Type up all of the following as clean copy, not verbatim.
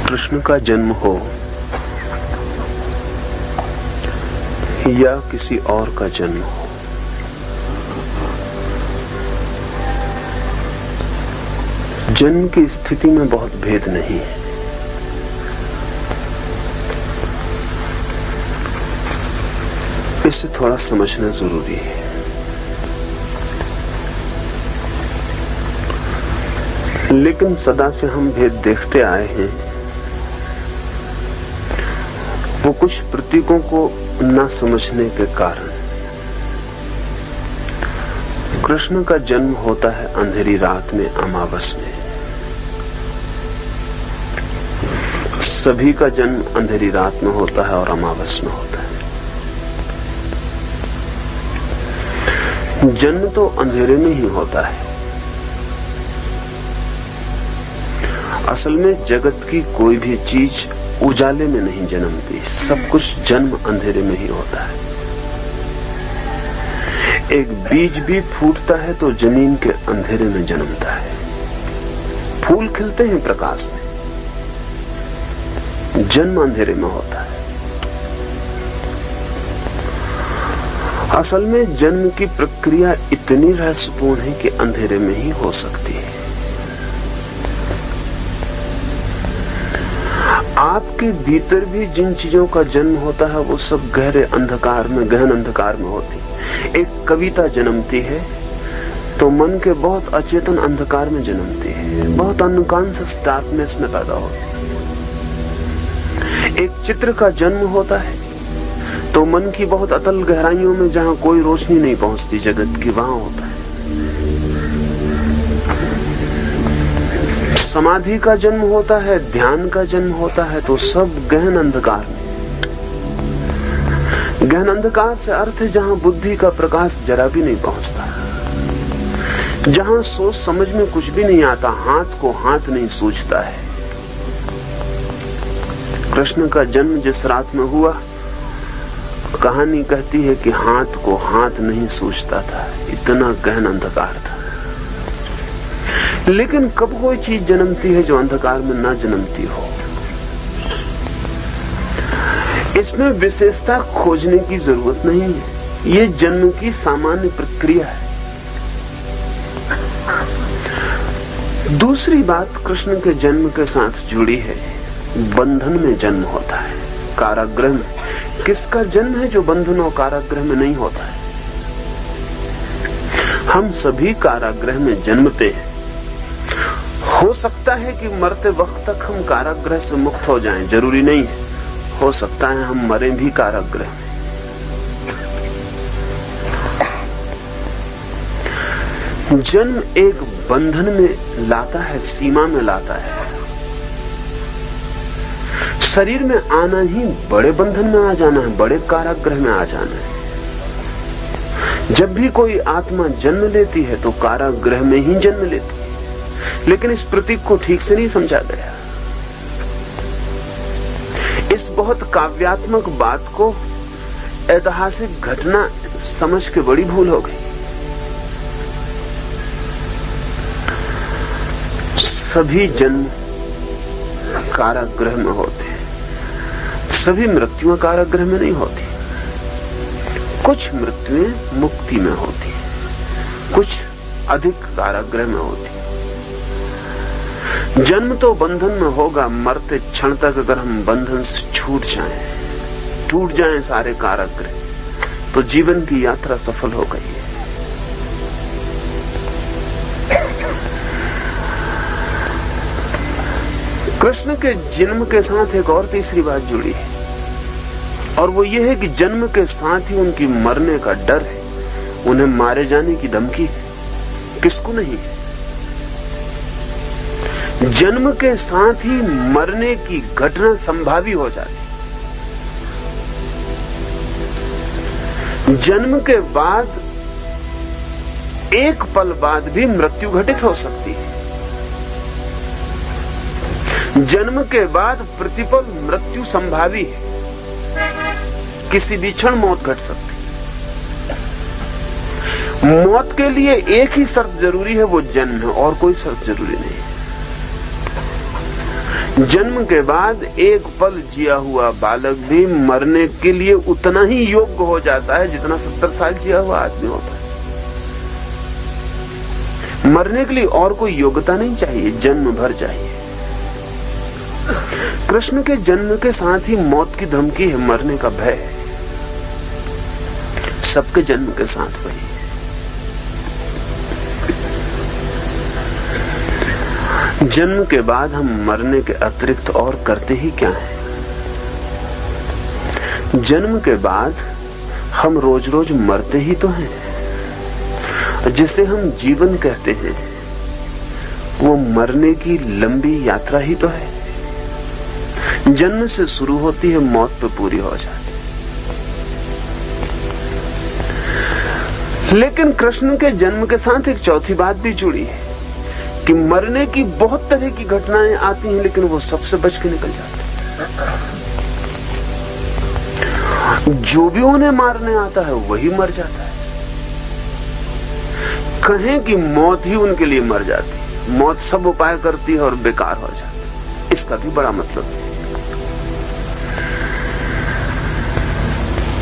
कृष्ण का जन्म हो या किसी और का जन्म हो, जन्म की स्थिति में बहुत भेद नहीं है। इसे थोड़ा समझना जरूरी है। लेकिन सदा से हम भेद देखते आए हैं। वो कुछ प्रतीकों को न समझने के कारण। कृष्ण का जन्म होता है अंधेरी रात में, अमावस में। सभी का जन्म अंधेरी रात में होता है और अमावस में होता है। जन्म तो अंधेरे में ही होता है। असल में जगत की कोई भी चीज उजाले में नहीं जन्मती, सब कुछ जन्म अंधेरे में ही होता है। एक बीज भी फूटता है तो जमीन के अंधेरे में जन्मता है। फूल खिलते हैं प्रकाश में, जन्म अंधेरे में होता है। असल में जन्म की प्रक्रिया इतनी रहस्यपूर्ण है कि अंधेरे में ही हो सकती है। आपके भीतर भी जिन चीजों का जन्म होता है वो सब गहरे अंधकार में, गहन अंधकार में होती है। एक कविता जन्मती है तो मन के बहुत अचेतन अंधकार में जन्मती है, बहुत अनकॉन्शियस डार्कनेस में पैदा होती है। एक चित्र का जन्म होता है तो मन की बहुत अतल गहराइयों में, जहां कोई रोशनी नहीं पहुंचती जगत की, वहां होता है। समाधि का जन्म होता है, ध्यान का जन्म होता है तो सब गहन अंधकार में। गहन अंधकार से अर्थ है जहां बुद्धि का प्रकाश जरा भी नहीं पहुंचता, जहां सोच समझ में कुछ भी नहीं आता, हाथ को हाथ नहीं सूझता है। कृष्ण का जन्म जिस रात में हुआ, कहानी कहती है कि हाथ को हाथ नहीं सूझता था, इतना गहन अंधकार था। लेकिन कब कोई चीज जन्मती है जो अंधकार में ना जन्मती हो? इसमें विशेषता खोजने की जरूरत नहीं है, ये जन्म की सामान्य प्रक्रिया है। दूसरी बात कृष्ण के जन्म के साथ जुड़ी है। बंधन में जन्म होता है, कारागृह में। किसका जन्म है जो बंधन और कारागृह में नहीं होता है? हम सभी कारागृह में जन्मते हैं। हो सकता है कि मरते वक्त तक हम कारागृह से मुक्त हो जाएं, जरूरी नहीं है। हो सकता है हम मरे भी कारागृह में। जन्म एक बंधन में लाता है, सीमा में लाता है। शरीर में आना ही बड़े बंधन में आ जाना है, बड़े कारागृह में आ जाना है। जब भी कोई आत्मा जन्म लेती है तो कारागृह में ही जन्म लेती है। लेकिन इस प्रतीक को ठीक से नहीं समझा गया। इस बहुत काव्यात्मक बात को ऐतिहासिक घटना समझ के बड़ी भूल हो गई। सभी जन्म कारागृह में होते हैं, सभी मृत्युएं कारागृह में नहीं होती। कुछ मृत्युएं मुक्ति में होती है, कुछ अधिक कारागृह में होती है। जन्म तो बंधन में होगा। मरते क्षण तक अगर हम बंधन से छूट जाएं, टूट जाएं सारे कारागृह, तो जीवन की यात्रा सफल हो गई है। कृष्ण के जन्म के साथ एक और तीसरी बात जुड़ी है, और वो ये है कि जन्म के साथ ही उनकी मरने का डर है, उन्हें मारे जाने की धमकी है। किसको नहीं है? जन्म के साथ ही मरने की घटना संभावी हो जाती। जन्म के बाद एक पल बाद भी मृत्यु घटित हो सकती है। जन्म के बाद प्रतिपल मृत्यु संभावी है, किसी भी क्षण मौत घट सकती है। मौत के लिए एक ही शर्त जरूरी है, वो जन्म है, और कोई शर्त जरूरी नहीं है। जन्म के बाद एक पल जिया हुआ बालक भी मरने के लिए उतना ही योग्य हो जाता है जितना 70 साल जिया हुआ आदमी होता है। मरने के लिए और कोई योग्यता नहीं चाहिए, जन्म भर चाहिए। कृष्ण के जन्म के साथ ही मौत की धमकी है, मरने का भय है। सबके जन्म के साथ वही है। जन्म के बाद हम मरने के अतिरिक्त और करते ही क्या है? जन्म के बाद हम रोज रोज मरते ही तो हैं। जिसे हम जीवन कहते हैं वो मरने की लंबी यात्रा ही तो है। जन्म से शुरू होती है, मौत पे पूरी हो जाती है। लेकिन कृष्ण के जन्म के साथ एक चौथी बात भी जुड़ी है कि मरने की बहुत तरह की घटनाएं आती हैं, लेकिन वो सबसे बच के निकल जाते हैं। जो भी उन्हें मारने आता है वही मर जाता है। कहें कि मौत ही उनके लिए मर जाती है, मौत सब उपाय करती है और बेकार हो जाती है, इसका भी बड़ा मतलब है।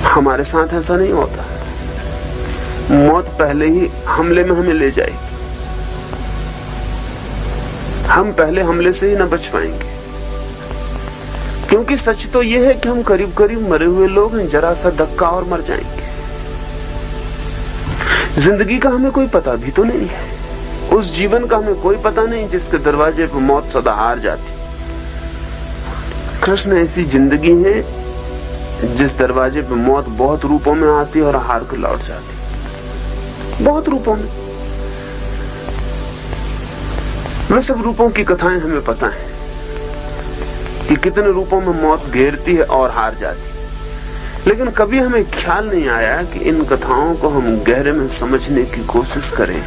हमारे साथ ऐसा नहीं होता। मौत पहले ही हमले में हमें ले जाएगी, हम पहले हमले से ही न बच पाएंगे। क्योंकि सच तो यह है कि हम करीब करीब मरे हुए लोग हैं, जरा सा धक्का और मर जाएंगे। जिंदगी का हमें कोई पता भी तो नहीं है, उस जीवन का हमें कोई पता नहीं जिसके दरवाजे पर मौत सदा हार जाती। कृष्ण ऐसी जिंदगी है जिस दरवाजे पे मौत बहुत रूपों में आती है और हार कर लौट जाती, बहुत रूपों में। वे सब रूपों की कथाएं हमें पता है कि कितने रूपों में मौत घेरती है और हार जाती, लेकिन कभी हमें ख्याल नहीं आया कि इन कथाओं को हम गहरे में समझने की कोशिश करें।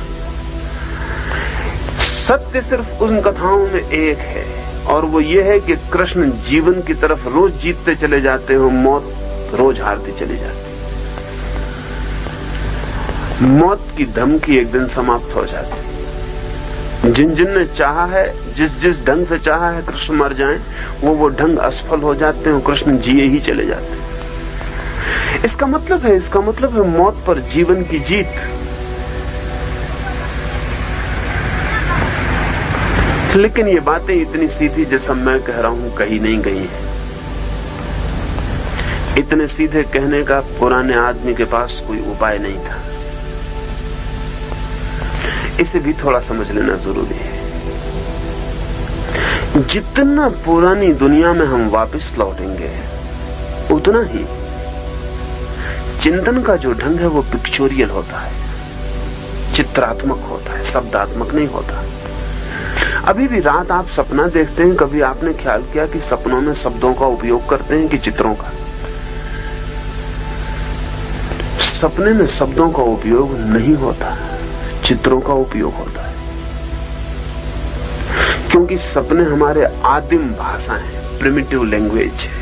सत्य सिर्फ उन कथाओं में एक है, और वो ये है कि कृष्ण जीवन की तरफ रोज जीतते चले जाते हो, मौत रोज हारती चली जाती। मौत की धमकी एक दिन समाप्त हो जाती। जिन जिन ने चाहा है, जिस जिस ढंग से चाहा है कृष्ण मर जाएं, वो ढंग असफल हो जाते हैं, कृष्ण जिए ही चले जाते हैं। इसका मतलब है मौत पर जीवन की जीत। लेकिन ये बातें इतनी सीधी जैसा मैं कह रहा हूं कही नहीं गई है। इतने सीधे कहने का पुराने आदमी के पास कोई उपाय नहीं था। इसे भी थोड़ा समझ लेना जरूरी है। जितना पुरानी दुनिया में हम वापस लौटेंगे उतना ही चिंतन का जो ढंग है वो पिक्चोरियल होता है, चित्रात्मक होता है, शब्दात्मक नहीं होता। अभी भी रात आप सपना देखते हैं, कभी आपने ख्याल किया कि सपनों में शब्दों का उपयोग करते हैं कि चित्रों का? सपने में शब्दों का उपयोग नहीं होता, चित्रों का उपयोग होता है। क्योंकि सपने हमारे आदिम भाषा है, प्रिमिटिव लैंग्वेज है।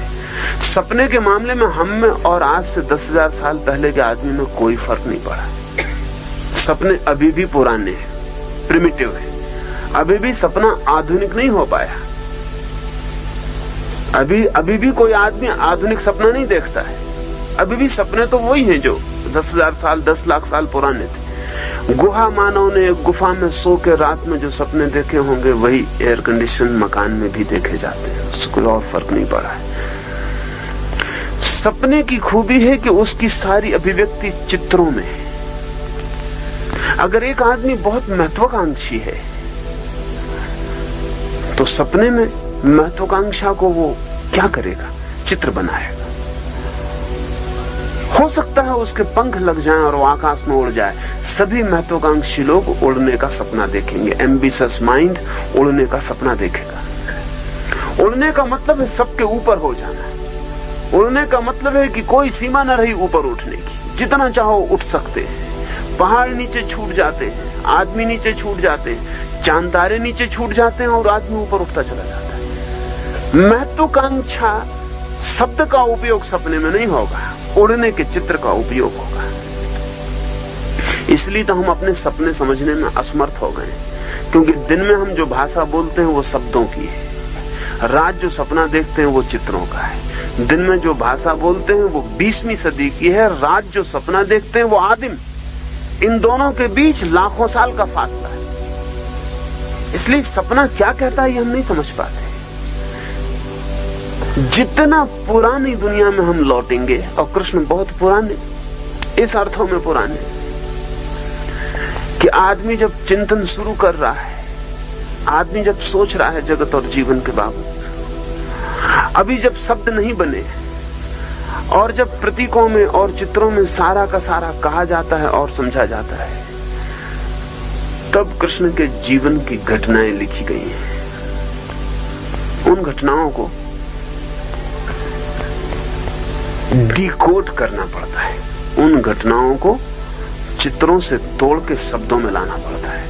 सपने के मामले में हम में और आज से 10,000 साल पहले के आदमी में कोई फर्क नहीं पड़ा। सपने अभी भी पुराने हैं, प्रिमिटिव है। अभी भी सपना आधुनिक नहीं हो पाया। अभी भी कोई आदमी आधुनिक सपना नहीं देखता है। अभी भी सपने तो वही हैं जो 10,000 साल 10 लाख साल पुराने थे। गुहा मानव ने एक गुफा में सो के रात में जो सपने देखे होंगे वही एयर कंडीशन मकान में भी देखे जाते हैं, उससे कोई और फर्क नहीं पड़ा है। सपने की खूबी है कि उसकी सारी अभिव्यक्ति चित्रों में है। अगर एक आदमी बहुत महत्वाकांक्षी है तो सपने में महत्वाकांक्षा को वो क्या करेगा? चित्र बनाएगा। हो सकता है उसके पंख लग जाएं और वो आकाश में उड़ जाए। सभी महत्वाकांक्षी लोग उड़ने का सपना देखेंगे। एम्बिशियस माइंड उड़ने का सपना देखेगा। उड़ने का मतलब है सबके ऊपर हो जाना। उड़ने का मतलब है कि कोई सीमा न रही ऊपर उठने की, जितना चाहो उठ सकते हैं। पहाड़ नीचे छूट जाते हैं, आदमी नीचे छूट जाते हैं, चांद तारे नीचे छूट जाते हैं और आदमी ऊपर उठता चला जाता है। महत्वाकांक्षा शब्द का उपयोग सपने में नहीं होगा, उड़ने के चित्र का उपयोग होगा। इसलिए तो हम अपने सपने समझने में असमर्थ हो गए, क्योंकि दिन में हम जो भाषा बोलते हैं वो शब्दों की है, रात जो सपना देखते हैं वो चित्रों का है। दिन में जो भाषा बोलते हैं वो 20वीं सदी की है, रात जो सपना देखते हैं वो आदिम। इन दोनों के बीच लाखों साल का फासला है। इसलिए सपना क्या कहता है ये हम नहीं समझ पाते। जितना पुरानी दुनिया में हम लौटेंगे, और कृष्ण बहुत पुराने, इस अर्थों में पुराने कि आदमी जब चिंतन शुरू कर रहा है, आदमी जब सोच रहा है जगत और जीवन के बाबत, अभी जब शब्द नहीं बने और जब प्रतीकों में और चित्रों में सारा का सारा कहा जाता है और समझा जाता है, तब कृष्ण के जीवन की घटनाएं लिखी गई हैं। उन घटनाओं को डिकोड करना पड़ता है, उन घटनाओं को चित्रों से तोड़ के शब्दों में लाना पड़ता है।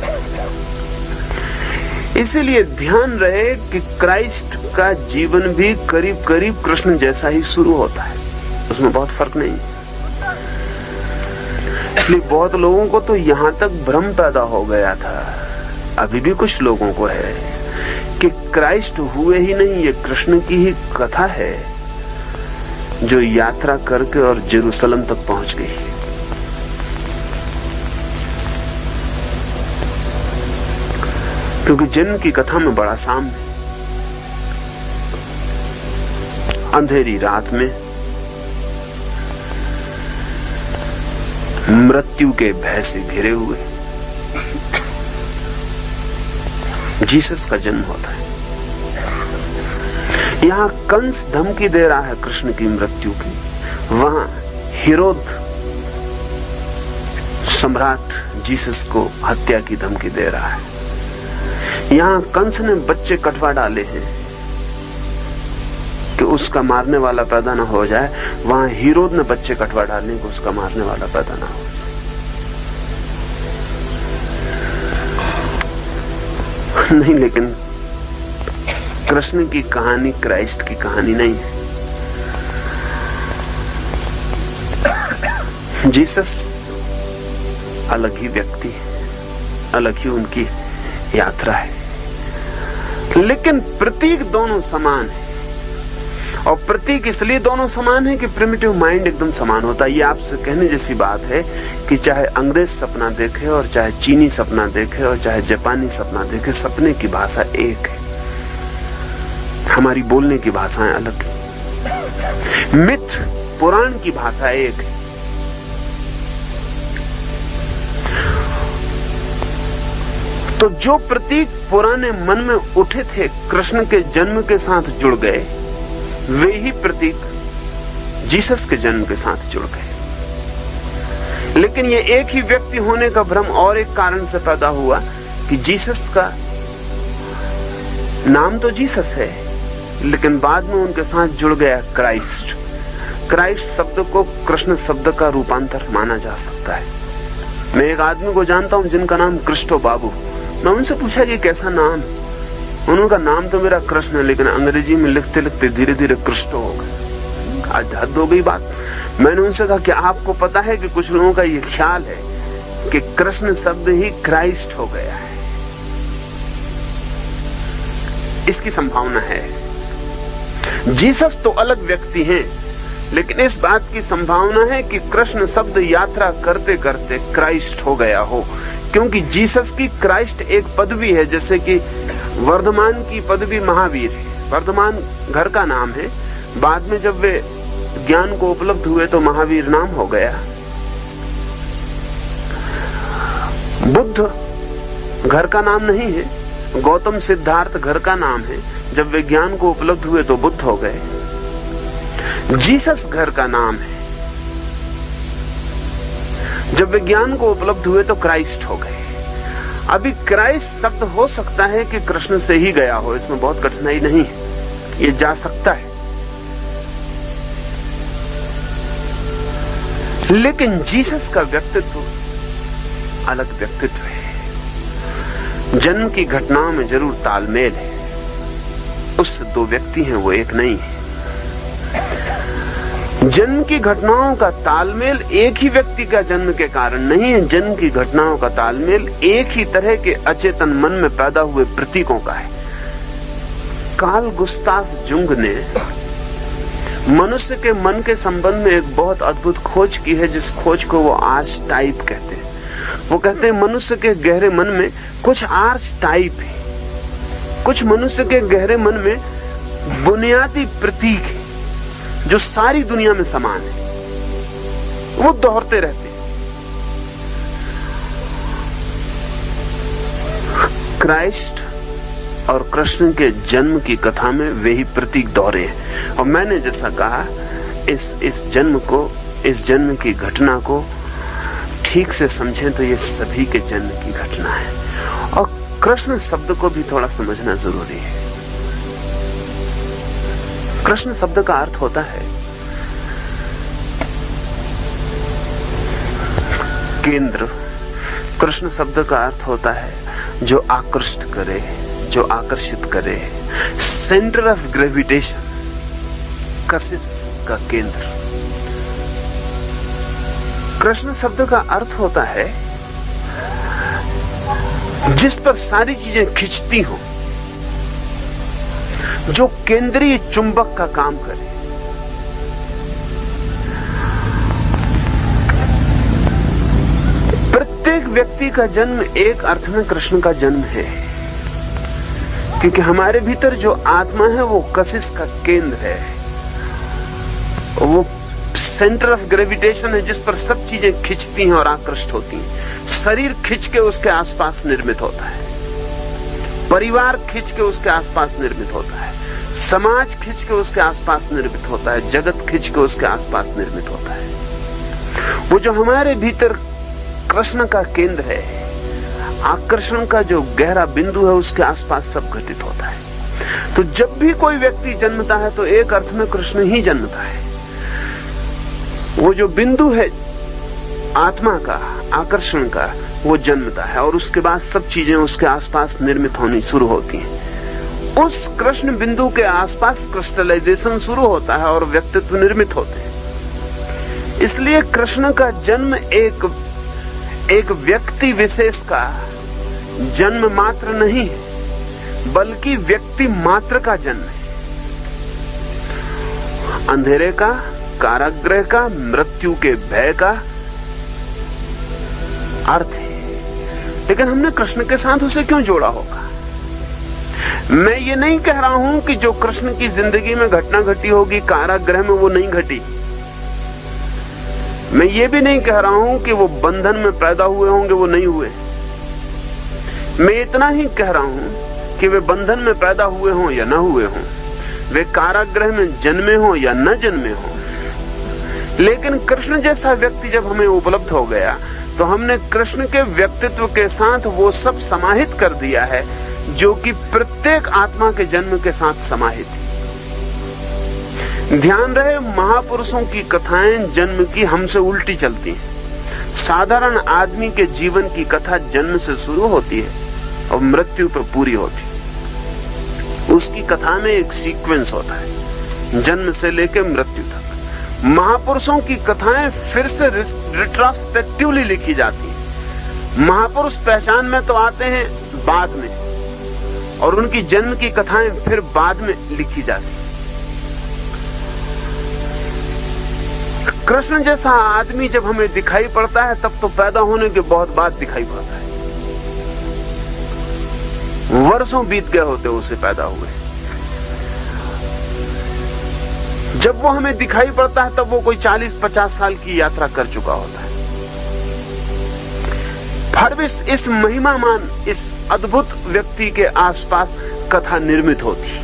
इसीलिए ध्यान रहे कि क्राइस्ट का जीवन भी करीब करीब कृष्ण जैसा ही शुरू होता है, उसमें बहुत फर्क नहीं। इसलिए बहुत लोगों को तो यहां तक भ्रम पैदा हो गया था, अभी भी कुछ लोगों को है, कि क्राइस्ट हुए ही नहीं, ये कृष्ण की ही कथा है जो यात्रा करके और जेरूसलम तक पहुंच गई। क्योंकि जन्म की कथा में बड़ा सामने, अंधेरी रात में मृत्यु के भय से घिरे हुए जीसस का जन्म होता है। यहां कंस धमकी दे रहा है कृष्ण की मृत्यु की, वहां हेरोद सम्राट जीसस को हत्या की धमकी दे रहा है। यहां कंस ने बच्चे कटवा डाले हैं कि उसका मारने वाला पैदा ना हो जाए, वहां हेरोद ने बच्चे कटवा डाले कि उसका मारने वाला पैदा ना हो जाए। नहीं, लेकिन कृष्ण की कहानी क्राइस्ट की कहानी नहीं है। जीसस अलग ही व्यक्ति है, अलग ही उनकी यात्रा है, लेकिन प्रतीक दोनों समान है। और प्रतीक इसलिए दोनों समान है कि प्रिमिटिव माइंड एकदम समान होता है। ये आपसे कहने जैसी बात है कि चाहे अंग्रेज सपना देखे और चाहे चीनी सपना देखे और चाहे जापानी सपना देखे, सपने की भाषा एक है, हमारी बोलने की भाषाएं अलग है। मिथ पुराण की भाषा एक है। तो जो प्रतीक पुराने मन में उठे थे कृष्ण के जन्म के साथ जुड़ गए, वे ही प्रतीक जीसस के जन्म के साथ जुड़ गए। लेकिन ये एक ही व्यक्ति होने का भ्रम और एक कारण से पैदा हुआ कि जीसस का नाम तो जीसस है, लेकिन बाद में उनके साथ जुड़ गया क्राइस्ट। क्राइस्ट शब्द को कृष्ण शब्द का रूपांतर माना जा सकता है। मैं एक आदमी को जानता हूं जिनका नाम कृष्टो बाबू। मैं उनसे पूछा कि कैसा नाम, उनका नाम तो मेरा कृष्ण है, लेकिन अंग्रेजी में लिखते लिखते धीरे धीरे कृष्टो हो गया। आज हद हो गई बात। मैंने उनसे कहा कि आपको पता है कि कुछ लोगों का ये ख्याल है कि कृष्ण शब्द ही क्राइस्ट हो गया है। इसकी संभावना है। जीसस तो अलग व्यक्ति हैं, लेकिन इस बात की संभावना है कि कृष्ण शब्द यात्रा करते करते क्राइस्ट हो गया हो, क्योंकि जीसस की क्राइस्ट एक पदवी है, जैसे कि वर्धमान की पदवी महावीर है। वर्धमान घर का नाम है, बाद में जब वे ज्ञान को उपलब्ध हुए तो महावीर नाम हो गया। बुद्ध घर का नाम नहीं है, गौतम सिद्धार्थ घर का नाम है, जब वे ज्ञान को उपलब्ध हुए तो बुद्ध हो गए। जीसस घर का नाम है, जब वे ज्ञान को उपलब्ध हुए तो क्राइस्ट हो गए। अभी क्राइस्ट शब्द हो सकता है कि कृष्ण से ही गया हो, इसमें बहुत कठिनाई नहीं है, ये जा सकता है। लेकिन जीसस का व्यक्तित्व अलग व्यक्तित्व है। जन्म की घटनाओं में जरूर तालमेल है, उससे दो व्यक्ति हैं, वो एक नहीं है। जन्म की घटनाओं का तालमेल एक ही व्यक्ति का जन्म के कारण नहीं है। जन्म की घटनाओं का तालमेल एक ही तरह के अचेतन मन में पैदा हुए प्रतीकों का है। कार्ल गुस्ताव जुंग ने मनुष्य के मन के संबंध में एक बहुत अद्भुत खोज की है, जिस खोज को वो आर्च टाइप कहते हैं। वो कहते हैं मनुष्य के गहरे मन में कुछ आर्च टाइप है, कुछ मनुष्य के गहरे मन में बुनियादी प्रतीक है जो सारी दुनिया में समान है, वो दोहरते रहते हैं। क्राइस्ट और कृष्ण के जन्म की कथा में वे ही प्रतीक दोहरे हैं। और मैंने जैसा कहा, इस जन्म की घटना को ठीक से समझें तो ये सभी के जन्म की घटना है। और कृष्ण शब्द को भी थोड़ा समझना जरूरी है। कृष्ण शब्द का अर्थ होता है केंद्र। कृष्ण शब्द का अर्थ होता है जो आकृष्ट करे, जो आकर्षित करे, सेंटर ऑफ ग्रेविटेशन, कशिश का केंद्र। कृष्ण शब्द का अर्थ होता है जिस पर सारी चीजें खिंचती हो, जो केंद्रीय चुंबक का काम करे। प्रत्येक व्यक्ति का जन्म एक अर्थ में कृष्ण का जन्म है, क्योंकि हमारे भीतर जो आत्मा है वो कशिश का केंद्र है, वो सेंटर ऑफ ग्रेविटेशन है जिस पर सब चीजें खिंचती हैं और आकृष्ट होती हैं। शरीर खिंच के उसके आसपास निर्मित होता है, परिवार खिंच के उसके आसपास निर्मित होता है, समाज खिंच के उसके आसपास निर्मित होता है, जगत खिंच के उसके आसपास निर्मित होता है। वो जो हमारे भीतर कृष्ण का केंद्र है, आकर्षण का जो गहरा बिंदु है, उसके आसपास सब घटित होता है। तो जब भी कोई व्यक्ति जन्मता है तो एक अर्थ में कृष्ण ही जन्मता है। वो जो बिंदु है आत्मा का, आकर्षण का, वो जन्मता है और उसके बाद सब चीजें उसके आसपास निर्मित होनी शुरू होती हैं। उस कृष्ण बिंदु के आसपास क्रिस्टलाइजेशन शुरू होता है और व्यक्तित्व निर्मित होते हैं। इसलिए कृष्ण का जन्म एक व्यक्ति विशेष का जन्म मात्र नहीं है, बल्कि व्यक्ति मात्र का जन्म है। अंधेरे का, कारागृह का, मृत्यु के भय का अर्थ है। लेकिन हमने कृष्ण के साथ उसे क्यों जोड़ा होगा? मैं ये नहीं कह रहा हूं कि जो कृष्ण की जिंदगी में घटना घटी होगी कारागृह में, वो नहीं घटी। मैं ये भी नहीं कह रहा हूं कि वो बंधन में पैदा हुए होंगे, वो नहीं हुए। मैं इतना ही कह रहा हूं कि वे बंधन में पैदा हुए हों या न हुए हों, वे कारागृह में जन्मे हों या न जन्मे हों, लेकिन कृष्ण जैसा व्यक्ति जब हमें उपलब्ध हो गया तो हमने कृष्ण के व्यक्तित्व के साथ वो सब समाहित कर दिया है जो कि प्रत्येक आत्मा के जन्म के साथ समाहित है। ध्यान रहे, महापुरुषों की कथाएं जन्म की हमसे उल्टी चलती हैं। साधारण आदमी के जीवन की कथा जन्म से शुरू होती है और मृत्यु पर पूरी होती है। उसकी कथा में एक सीक्वेंस होता है, जन्म से लेकर मृत्यु तक। महापुरुषों की कथाएं फिर से रिट्रोस्पेक्टिवली लिखी जाती हैं। महापुरुष पहचान में तो आते हैं बाद में, और उनकी जन्म की कथाएं फिर बाद में लिखी जाती हैं। कृष्ण जैसा आदमी जब हमें दिखाई पड़ता है तब तो पैदा होने के बहुत बाद दिखाई पड़ता है। वर्षों बीत गए होते उसे पैदा हुए। जब वो हमें दिखाई पड़ता है तब वो कोई 40-50 साल की यात्रा कर चुका होता है। फिर इस महिमामान, इस अद्भुत व्यक्ति के आसपास कथा निर्मित होती है।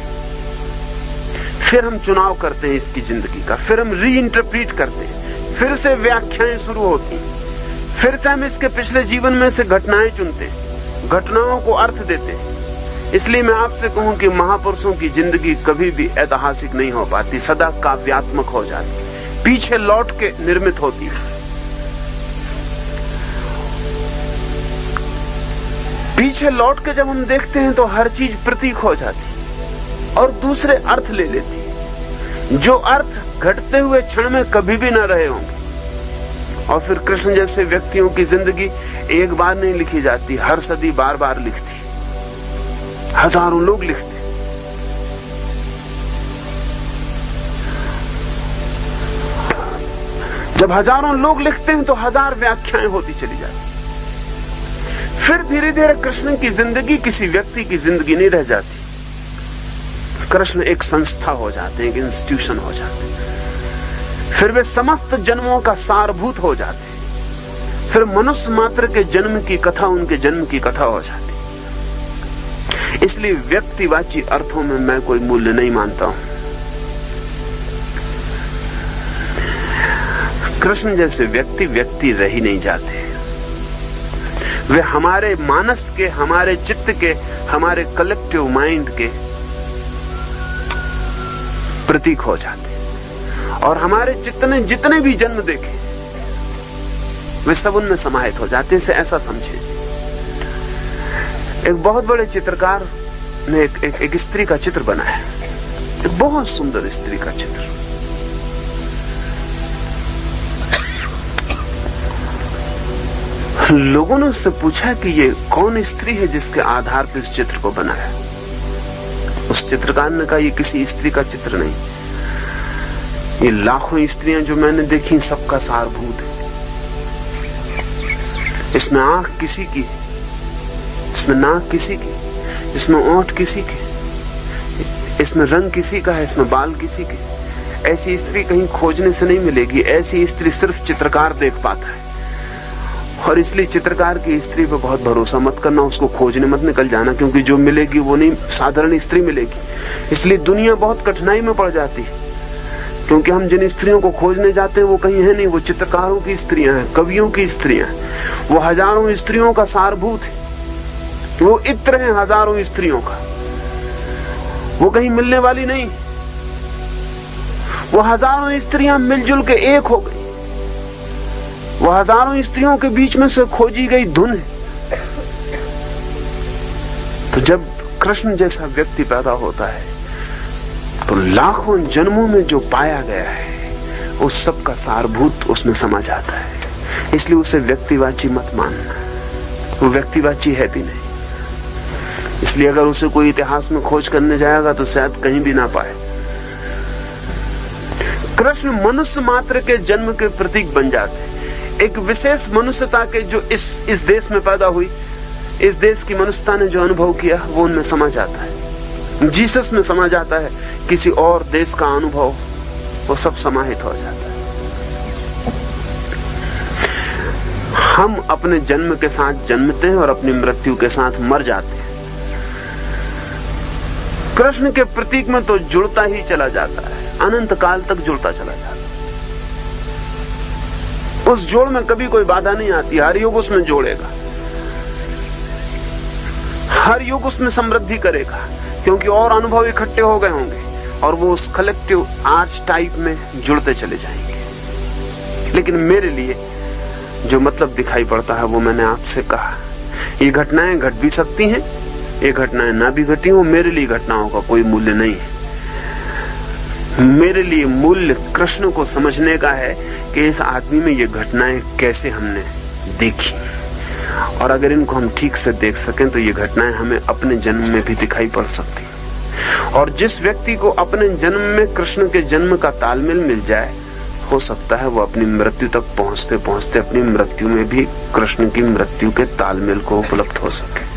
फिर हम चुनाव करते हैं इसकी जिंदगी का, फिर हम रीइंटरप्रीट करते हैं, फिर से व्याख्याएं शुरू होती हैं, फिर से हम इसके पिछले जीवन में से घटनाएं चुनते हैं, घटनाओं को अर्थ देते हैं। इसलिए मैं आपसे कहूं कि महापुरुषों की जिंदगी कभी भी ऐतिहासिक नहीं हो पाती, सदा काव्यात्मक हो जाती, पीछे लौट के निर्मित होती है। पीछे लौट के जब हम देखते हैं तो हर चीज प्रतीक हो जाती और दूसरे अर्थ ले लेती, जो अर्थ घटते हुए क्षण में कभी भी न रहे होंगे। और फिर कृष्ण जैसे व्यक्तियों की जिंदगी एक बार नहीं लिखी जाती, हर सदी बार बार लिखती, हजारों लोग लिखते। जब हजारों लोग लिखते हैं तो हजार व्याख्याएं होती चली जाती। फिर धीरे धीरे कृष्ण की जिंदगी किसी व्यक्ति की जिंदगी नहीं रह जाती। कृष्ण एक संस्था हो जाते हैं, एक इंस्टीट्यूशन हो जाते हैं। फिर वे समस्त जन्मों का सारभूत हो जाते हैं। फिर मनुष्य मात्र के जन्म की कथा उनके जन्म की कथा हो जाती। इसलिए व्यक्तिवाची अर्थों में मैं कोई मूल्य नहीं मानता हूं। कृष्ण जैसे व्यक्ति रह ही नहीं जाते। वे हमारे मानस के, हमारे चित्त के, हमारे कलेक्टिव माइंड के प्रतीक हो जाते। और हमारे चित्त ने जितने भी जन्म देखे वे सब उनमें समाहित हो जाते। इसे ऐसा समझे, एक बहुत बड़े चित्रकार ने एक स्त्री का चित्र बनाया, एक बहुत सुंदर स्त्री का चित्र। लोगों ने उससे पूछा कि ये कौन स्त्री है जिसके आधार पर इस चित्र को बनाया। उस चित्रकार ने कहा, ये किसी स्त्री का चित्र नहीं, ये लाखों स्त्रियां जो मैंने देखी सबका सारभूत है। इसमें आंख किसी की, इसमें नाक किसी की, इसमें ओंठ किसी के, इसमें रंग किसी का है, इसमें बाल किसी के। ऐसी स्त्री कहीं खोजने से नहीं मिलेगी। ऐसी स्त्री सिर्फ चित्रकार देख पाता है। और इसलिए चित्रकार की स्त्री पे बहुत भरोसा मत करना, उसको खोजने मत निकल जाना, क्योंकि जो मिलेगी वो नहीं साधारण स्त्री मिलेगी। इसलिए दुनिया बहुत कठिनाई में पड़ जाती है, क्योंकि हम जिन स्त्रियों को खोजने जाते हैं वो कहीं है नहीं। वो चित्रकारों की स्त्रियां हैं, कवियों की स्त्रियां हैं, वो हजारों स्त्रियों का सारभूत है। वो इत्र है हजारों स्त्रियों का, वो कहीं मिलने वाली नहीं। वो हजारों स्त्रियां मिलजुल के एक हो गई। वो हजारों स्त्रियों के बीच में से खोजी गई धुन है। तो जब कृष्ण जैसा व्यक्ति पैदा होता है तो लाखों जन्मों में जो पाया गया है उस सब का सारभूत उसमें समा जाता है। इसलिए उसे व्यक्तिवाची मत मानना, वो व्यक्तिवाची है भी नहीं। इसलिए अगर उसे कोई इतिहास में खोज करने जाएगा तो शायद कहीं भी ना पाए। कृष्ण मनुष्य मात्र के जन्म के प्रतीक बन जाते हैं। एक विशेष मनुष्यता के जो इस देश में पैदा हुई, इस देश की मनुष्यता ने जो अनुभव किया वो उनमें समा जाता है, जीसस में समा जाता है। किसी और देश का अनुभव वो सब समाहित हो जाता है। हम अपने जन्म के साथ जन्मते हैं और अपनी मृत्यु के साथ मर जाते हैं। कृष्ण के प्रतीक में तो जुड़ता ही चला जाता है, अनंत काल तक जुड़ता चला जाता है। उस जोड़ में कभी कोई बाधा नहीं आती। हर युग उसमें जोड़ेगा, हर युग उसमें समृद्धि करेगा, क्योंकि और अनुभव इकट्ठे हो गए होंगे और वो उस कलेक्टिव आर्च टाइप में जुड़ते चले जाएंगे। लेकिन मेरे लिए जो मतलब दिखाई पड़ता है वो मैंने आपसे कहा। ये घटनाएं घट भी सकती हैं, ये घटनाएं ना भी घटी हो। मेरे लिए घटनाओं का कोई मूल्य नहीं है। मेरे लिए मूल्य कृष्ण को समझने का है कि इस आदमी में ये घटनाएं कैसे हमने देखी, और अगर इनको हम ठीक से देख सकें तो ये घटनाएं हमें अपने जन्म में भी दिखाई पड़ सकती हैं। और जिस व्यक्ति को अपने जन्म में कृष्ण के जन्म का तालमेल मिल जाए, हो सकता है वो अपनी मृत्यु तक पहुंचते पहुंचते अपनी मृत्यु में भी कृष्ण की मृत्यु के तालमेल को उपलब्ध हो सके।